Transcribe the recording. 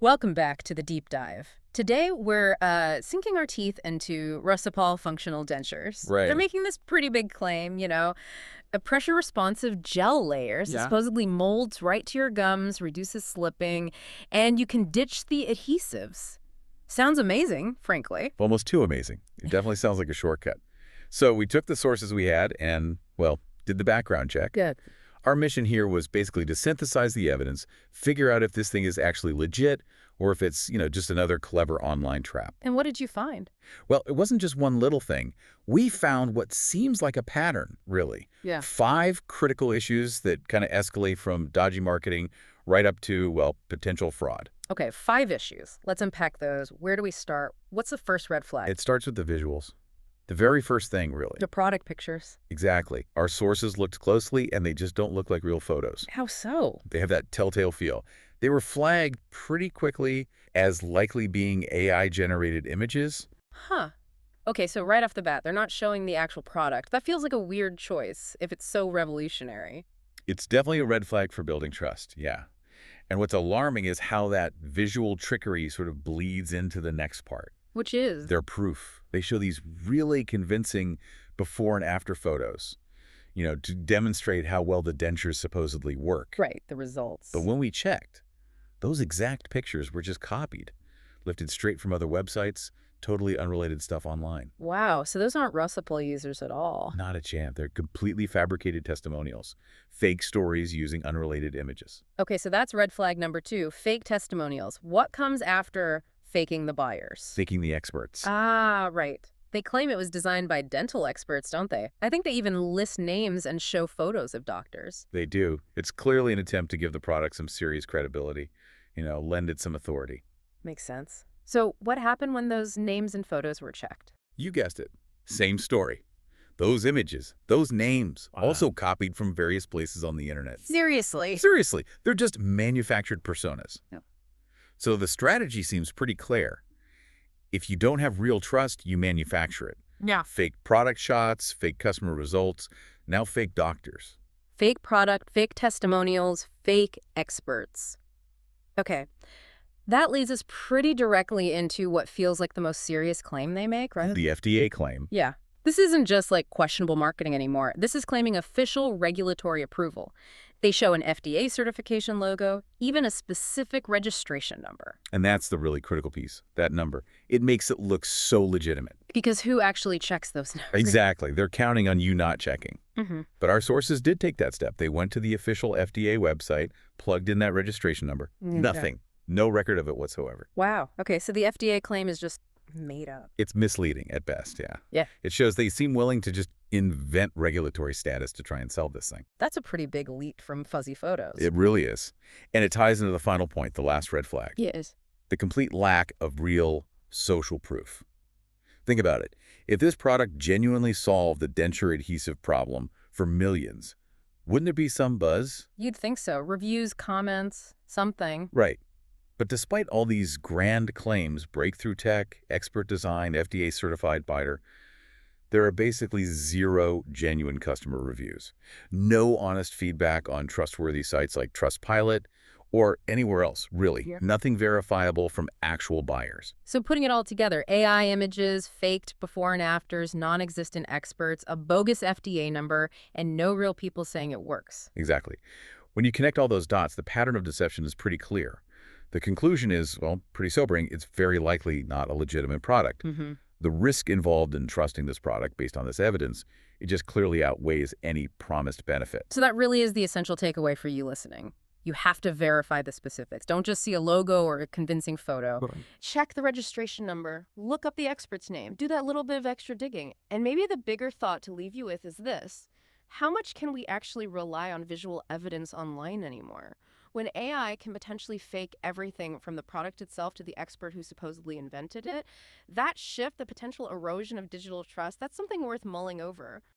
Welcome back to the deep dive. Today, we're sinking our teeth into Rosopl Functional Dentures. They're Right. making this pretty big claim, a pressure-responsive gel layer that Yeah. supposedly molds right to your gums, reduces slipping, and you can ditch the adhesives. Sounds amazing, frankly. Almost too amazing. It definitely sounds like a shortcut. So we took the sources we had and, well, did the background check. Good. Our mission here was basically to synthesize the evidence, figure out if this thing is actually legit or if it's, just another clever online trap. And what did you find? Well, it wasn't just one little thing. We found what seems like a pattern, really. Yeah. 5 critical issues that kind of escalate from dodgy marketing right up to, well, potential fraud. Okay, 5 issues. Let's unpack those. Where do we start? What's the first red flag? It starts with the visuals. The very first thing, really. The product pictures. Exactly. Our sources looked closely, and they just don't look like real photos. How so? They have that telltale feel. They were flagged pretty quickly as likely being AI-generated images. Huh. Okay, so right off the bat, they're not showing the actual product. That feels like a weird choice if it's so revolutionary. It's definitely a red flag for building trust, yeah. And what's alarming is how that visual trickery sort of bleeds into the next part. Which is? Their proof. They show these really convincing before and after photos, to demonstrate how well the dentures supposedly work. Right, the results. But when we checked, those exact pictures were just copied, lifted straight from other websites, totally unrelated stuff online. Wow, so those aren't Rosopl users at all. Not a chance. They're completely fabricated testimonials, fake stories using unrelated images. Okay, so that's red flag number 2, fake testimonials. What comes after faking the buyers? Faking the experts. Ah, right. They claim it was designed by dental experts, don't they? I think they even list names and show photos of doctors. They do. It's clearly an attempt to give the product some serious credibility, lend it some authority. Makes sense. So what happened when those names and photos were checked? You guessed it. Same story. Those images, those names, also copied from various places on the internet. Seriously? Seriously, they're just manufactured personas. No. So the strategy seems pretty clear. If you don't have real trust, you manufacture it. Yeah. Fake product shots, fake customer results, now fake doctors. Fake product, fake testimonials, fake experts. Okay. That leads us pretty directly into what feels like the most serious claim they make, right? The FDA claim. Yeah. This isn't just like questionable marketing anymore. This is claiming official regulatory approval. They show an FDA certification logo, even a specific registration number. And that's the really critical piece, that number. It makes it look so legitimate. Because who actually checks those numbers? Exactly. They're counting on you not checking. Mm-hmm. But our sources did take that step. They went to the official FDA website, plugged in that registration number. Nothing. No record of it whatsoever. Wow. Okay, so the FDA claim is just made up. It's misleading at best, yeah. Yeah. It shows they seem willing to just invent regulatory status to try and sell this thing. That's a pretty big leap from fuzzy photos. It really is. And it ties into the final point, the last red flag. Yes. The complete lack of real social proof. Think about it. If this product genuinely solved the denture adhesive problem for millions, wouldn't there be some buzz? You'd think so. Reviews, comments, something. Right. But despite all these grand claims, breakthrough tech, expert design, FDA-certified biter, there are basically 0 genuine customer reviews. No honest feedback on trustworthy sites like Trustpilot or anywhere else, really. Yeah. Nothing verifiable from actual buyers. So putting it all together, AI images, faked before and afters, non-existent experts, a bogus FDA number, and no real people saying it works. Exactly. When you connect all those dots, the pattern of deception is pretty clear. The conclusion is, well, pretty sobering. It's very likely not a legitimate product. Mm-hmm. The risk involved in trusting this product based on this evidence, it just clearly outweighs any promised benefit. So that really is the essential takeaway for you listening. You have to verify the specifics. Don't just see a logo or a convincing photo. Right. Check the registration number. Look up the expert's name. Do that little bit of extra digging. And maybe the bigger thought to leave you with is this. How much can we actually rely on visual evidence online anymore? When AI can potentially fake everything from the product itself to the expert who supposedly invented it, that shift, the potential erosion of digital trust, that's something worth mulling over.